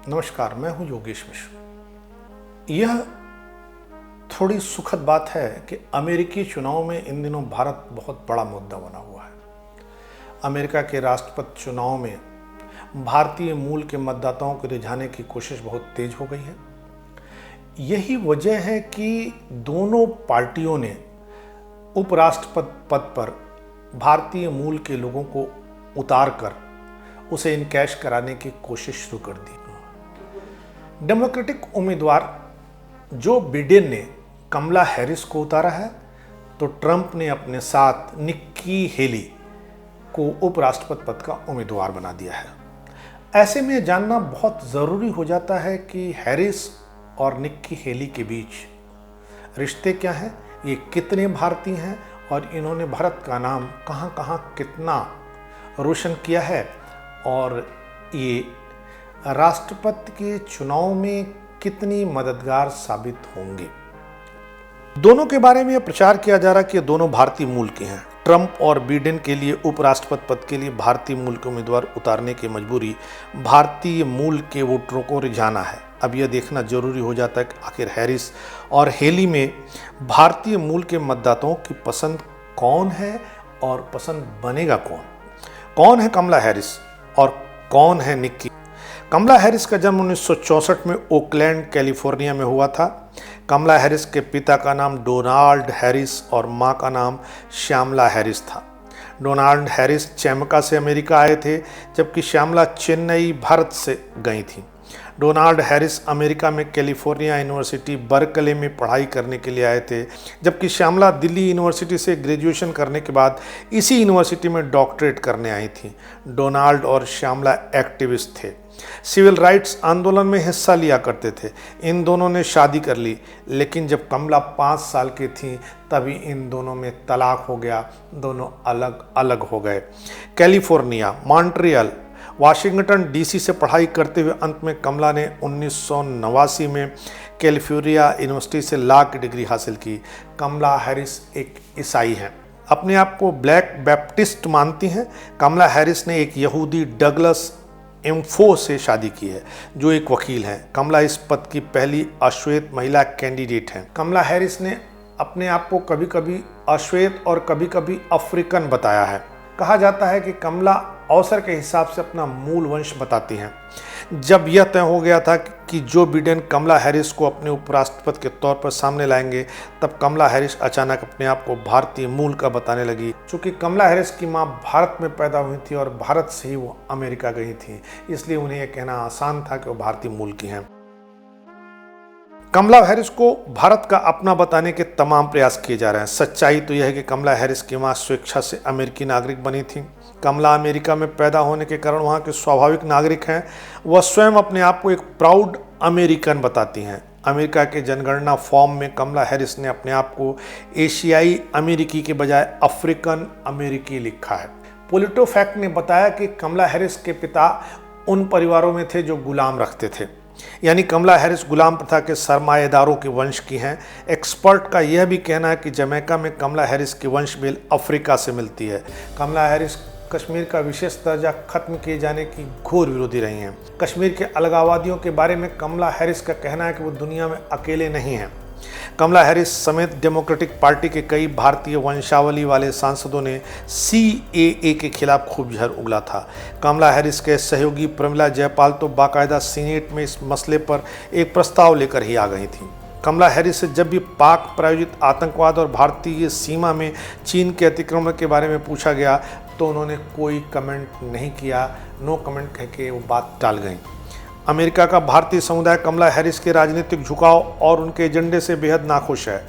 नमस्कार, मैं हूं योगेश मिश्र। यह थोड़ी सुखद बात है कि अमेरिकी चुनाव में इन दिनों भारत बहुत बड़ा मुद्दा बना हुआ है। अमेरिका के राष्ट्रपति चुनाव में भारतीय मूल के मतदाताओं को रिझाने की कोशिश बहुत तेज हो गई है। यही वजह है कि दोनों पार्टियों ने उपराष्ट्रपति पद पर भारतीय मूल के लोगों को उतार कर उसे इनकैश कराने की कोशिश शुरू कर दी। डेमोक्रेटिक उम्मीदवार जो बिडेन ने कमला हैरिस को उतारा है, तो ट्रंप ने अपने साथ निक्की हेली को उपराष्ट्रपति पद का उम्मीदवार बना दिया है। ऐसे में जानना बहुत ज़रूरी हो जाता है कि हैरिस और निक्की हेली के बीच रिश्ते क्या हैं, ये कितने भारतीय हैं और इन्होंने भारत का नाम कहाँ कहाँ कितना रोशन किया है और ये राष्ट्रपति के चुनाव में कितनी मददगार साबित होंगे। दोनों के बारे में प्रचार किया जा रहा है कि ये दोनों भारतीय मूल के हैं। ट्रंप और बिडेन के लिए उपराष्ट्रपति पद के लिए भारतीय मूल के उम्मीदवार उतारने की मजबूरी भारतीय मूल के वोटरों को रिझाना है। अब यह देखना जरूरी हो जाता है कि आखिर हैरिस और हेली में भारतीय मूल के मतदाताओं की पसंद कौन है और पसंद बनेगा कौन। कौन है कमला हैरिस और कौन है निक्की। कमला हैरिस का जन्म 1964 में ओकलैंड कैलिफोर्निया में हुआ था। कमला हैरिस के पिता का नाम डोनाल्ड हैरिस और मां का नाम श्यामला हैरिस था। डोनाल्ड हैरिस चैमका से अमेरिका आए थे, जबकि श्यामला चेन्नई भारत से गई थी। डोनाल्ड हैरिस अमेरिका में कैलिफोर्निया यूनिवर्सिटी बर्कले में पढ़ाई करने के लिए आए थे, जबकि श्यामला दिल्ली यूनिवर्सिटी से ग्रेजुएशन करने के बाद इसी यूनिवर्सिटी में डॉक्टरेट करने आई थी। डोनाल्ड और श्यामला एक्टिविस्ट थे, सिविल राइट्स आंदोलन में हिस्सा लिया करते थे। इन दोनों ने शादी कर ली, लेकिन जब कमला 5 साल की थी तभी इन दोनों में तलाक हो गया। दोनों अलग अलग हो गए। कैलिफोर्निया, मॉन्ट्रियल, वाशिंगटन डीसी से पढ़ाई करते हुए अंत में कमला ने 1989 में कैलिफोर्निया यूनिवर्सिटी से लॉ की डिग्री हासिल की। कमला हैरिस एक ईसाई हैं, अपने आप को ब्लैक बैप्टिस्ट मानती हैं। कमला हैरिस ने एक यहूदी डगलस एम्फो से शादी की है, जो एक वकील हैं। कमला इस पद की पहली अश्वेत महिला कैंडिडेट हैं। कमला हैरिस ने अपने आप को कभी कभी अश्वेत और कभी कभी अफ्रीकन बताया है। कहा जाता है कि कमला अवसर के हिसाब से अपना मूल वंश बताती हैं। जब यह तय हो गया था कि जो बिडेन कमला हैरिस को अपने उपराष्ट्रपति के तौर पर सामने लाएंगे, तब कमला हैरिस अचानक अपने आप को भारतीय मूल का बताने लगी। चूँकि कमला हैरिस की मां भारत में पैदा हुई थी और भारत से ही वो अमेरिका गई थी, इसलिए उन्हें यह कहना आसान था कि वो भारतीय मूल की हैं। कमला हैरिस को भारत का अपना बताने के तमाम प्रयास किए जा रहे हैं। सच्चाई तो यह है कि कमला हैरिस की मां स्वेच्छा से अमेरिकी नागरिक बनी थी। कमला अमेरिका में पैदा होने के कारण वहां के स्वाभाविक नागरिक हैं। वह स्वयं अपने आप को एक प्राउड अमेरिकन बताती हैं। अमेरिका के जनगणना फॉर्म में कमला हैरिस ने अपने आप को एशियाई अमेरिकी के बजाय अफ्रीकन अमेरिकी लिखा है। पॉलिटोफैक्ट ने बताया कि कमला हैरिस के पिता उन परिवारों में थे जो गुलाम रखते थे, यानी कमला हैरिस गुलाम प्रथा के सरमाएदारों के वंश की हैं। एक्सपर्ट का यह भी कहना है कि जमैका में कमला हैरिस की वंश मेल अफ्रीका से मिलती है। कमला हैरिस कश्मीर का विशेष दर्जा खत्म किए जाने की घोर विरोधी रही हैं। कश्मीर के अलगाववादियों के बारे में कमला हैरिस का कहना है कि वो दुनिया में अकेले नहीं हैं। कमला हैरिस समेत डेमोक्रेटिक पार्टी के कई भारतीय वंशावली वाले सांसदों ने CAA के खिलाफ खूब जहर उगला था। कमला हैरिस के सहयोगी प्रमिला जयपाल तो बाकायदा सीनेट में इस मसले पर एक प्रस्ताव लेकर ही आ गई थी। कमला हैरिस से जब भी पाक प्रायोजित आतंकवाद और भारतीय सीमा में चीन के अतिक्रमण के बारे में पूछा गया, तो उन्होंने कोई कमेंट नहीं किया। नो कमेंट कह के वो बात टाल गई। अमेरिका का भारतीय समुदाय कमला हैरिस के राजनीतिक झुकाव और उनके एजेंडे से बेहद नाखुश है।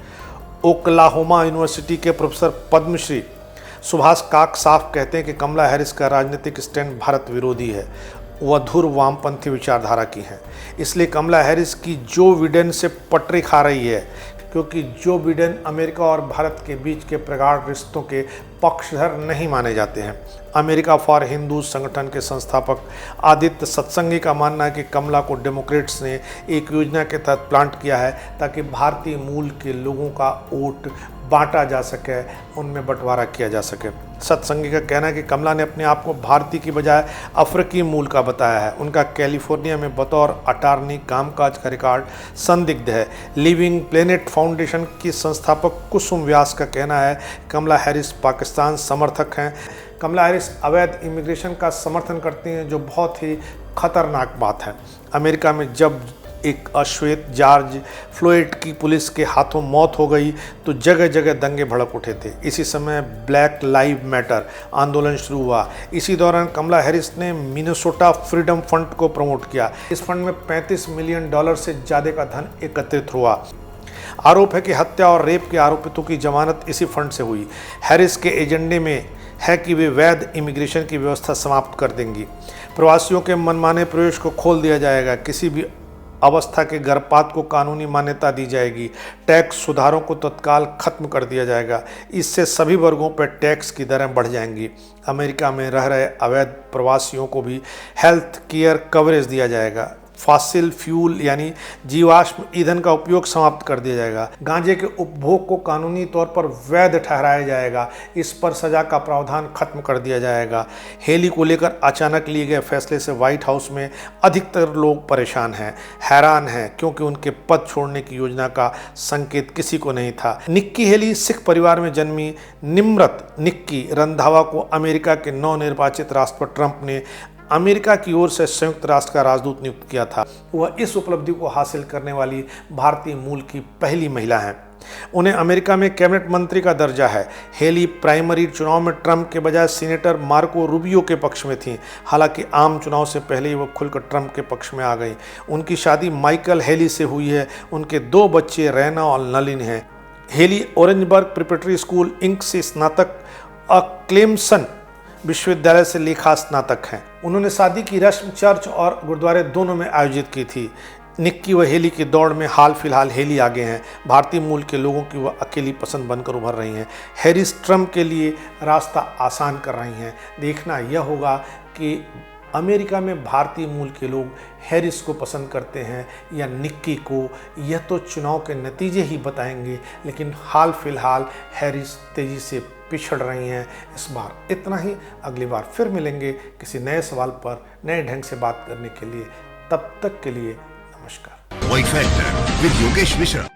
ओक्लाहोमा यूनिवर्सिटी के प्रोफेसर पद्मश्री सुभाष काक साफ कहते हैं कि कमला हैरिस का राजनीतिक स्टैंड भारत विरोधी है। वह धुर वामपंथी विचारधारा की हैं। इसलिए कमला हैरिस की जो बिडेन से पटरी खा रही है, क्योंकि जो बिडेन अमेरिका और भारत के बीच के प्रगाढ़ रिश्तों के पक्षधर नहीं माने जाते हैं। अमेरिका फॉर हिंदू संगठन के संस्थापक आदित्य सत्संगी का मानना है कि कमला को डेमोक्रेट्स ने एक योजना के तहत प्लांट किया है ताकि भारतीय मूल के लोगों का वोट बांटा जा सके, उनमें बंटवारा किया जा सके। सत्संगी का कहना है कि कमला ने अपने आप को भारतीय की बजाय अफ्रीकी मूल का बताया है। उनका कैलिफोर्निया में बतौर अटार्नी कामकाज का रिकॉर्ड संदिग्ध है। लिविंग प्लेनेट फाउंडेशन की संस्थापक कुसुम व्यास का कहना है कमला हैरिस पाकिस्तान समर्थक हैं। कमला हैरिस अवैध इमिग्रेशन का समर्थन करती हैं, जो बहुत ही खतरनाक बात है। अमेरिका में जब एक अश्वेत जॉर्ज फ्लोयड की पुलिस के हाथों मौत हो गई तो जगह जगह दंगे भड़क उठे थे। इसी समय ब्लैक लाइव मैटर आंदोलन शुरू हुआ। इसी दौरान कमला हैरिस ने मिनेसोटा फ्रीडम फंड को प्रमोट किया। इस फंड में $35 मिलियन से ज़्यादा का धन एकत्रित हुआ। आरोप है कि हत्या और रेप के आरोपितों की जमानत इसी फंड से हुई। हैरिस के एजेंडे में है कि वे वैध इमिग्रेशन की व्यवस्था समाप्त कर देंगी। प्रवासियों के मनमाने प्रवेश को खोल दिया जाएगा। किसी भी अवस्था के गर्भपात को कानूनी मान्यता दी जाएगी। टैक्स सुधारों को तत्काल खत्म कर दिया जाएगा। इससे सभी वर्गों पर टैक्स की दरें बढ़ जाएंगी। अमेरिका में रह रहे अवैध प्रवासियों को भी हेल्थ केयर कवरेज दिया जाएगा। फॉसिल फ्यूल यानी जीवाश्म ईंधन का उपयोग समाप्त कर दिया जाएगा। गांजे के उपभोग को कानूनी तौर पर वैध ठहराया जाएगा। इस पर सजा का प्रावधान खत्म कर दिया जाएगा। हेली को लेकर अचानक लिए गए फैसले से व्हाइट हाउस में अधिकतर लोग परेशान हैं, हैरान हैं, क्योंकि उनके पद छोड़ने की योजना का संकेत किसी को नहीं था। निक्की हेली सिख परिवार में जन्मी निम्रत निक्की रंधावा को अमेरिका के नवनिर्वाचित राष्ट्रपति ट्रंप ने अमेरिका की ओर से संयुक्त राष्ट्र का राजदूत नियुक्त किया था। वह इस उपलब्धि को हासिल करने वाली भारतीय मूल की पहली महिला हैं। उन्हें अमेरिका में कैबिनेट मंत्री का दर्जा है। हेली प्राइमरी चुनाव में ट्रंप के बजाय सीनेटर मार्को रूबियो के पक्ष में थीं। हालांकि आम चुनाव से पहले ही वह खुलकर ट्रंप के पक्ष में आ गई। उनकी शादी माइकल हेली से हुई है। उनके 2 बच्चे रैना और नलिन हैं। हेली ऑरेंजबर्ग प्रिपरेटरी स्कूल इंक से स्नातक और क्लेमसन विश्वविद्यालय से लेखा स्नातक हैं। उन्होंने शादी की रस्म चर्च और गुरुद्वारे दोनों में आयोजित की थी। निक्की व हेली की दौड़ में हाल फिलहाल हेली आगे हैं। भारतीय मूल के लोगों की वह अकेली पसंद बनकर उभर रही हैं। हैरिस ट्रंप के लिए रास्ता आसान कर रही हैं। देखना यह होगा कि अमेरिका में भारतीय मूल के लोग हैरिस को पसंद करते हैं या निक्की को। यह तो चुनाव के नतीजे ही बताएंगे, लेकिन हाल फिलहाल हैरिस तेजी से पिछड़ रही हैं। इस बार इतना ही। अगली बार फिर मिलेंगे किसी नए सवाल पर नए ढंग से बात करने के लिए। तब तक के लिए नमस्कार। Y factor with Yogesh Mishra.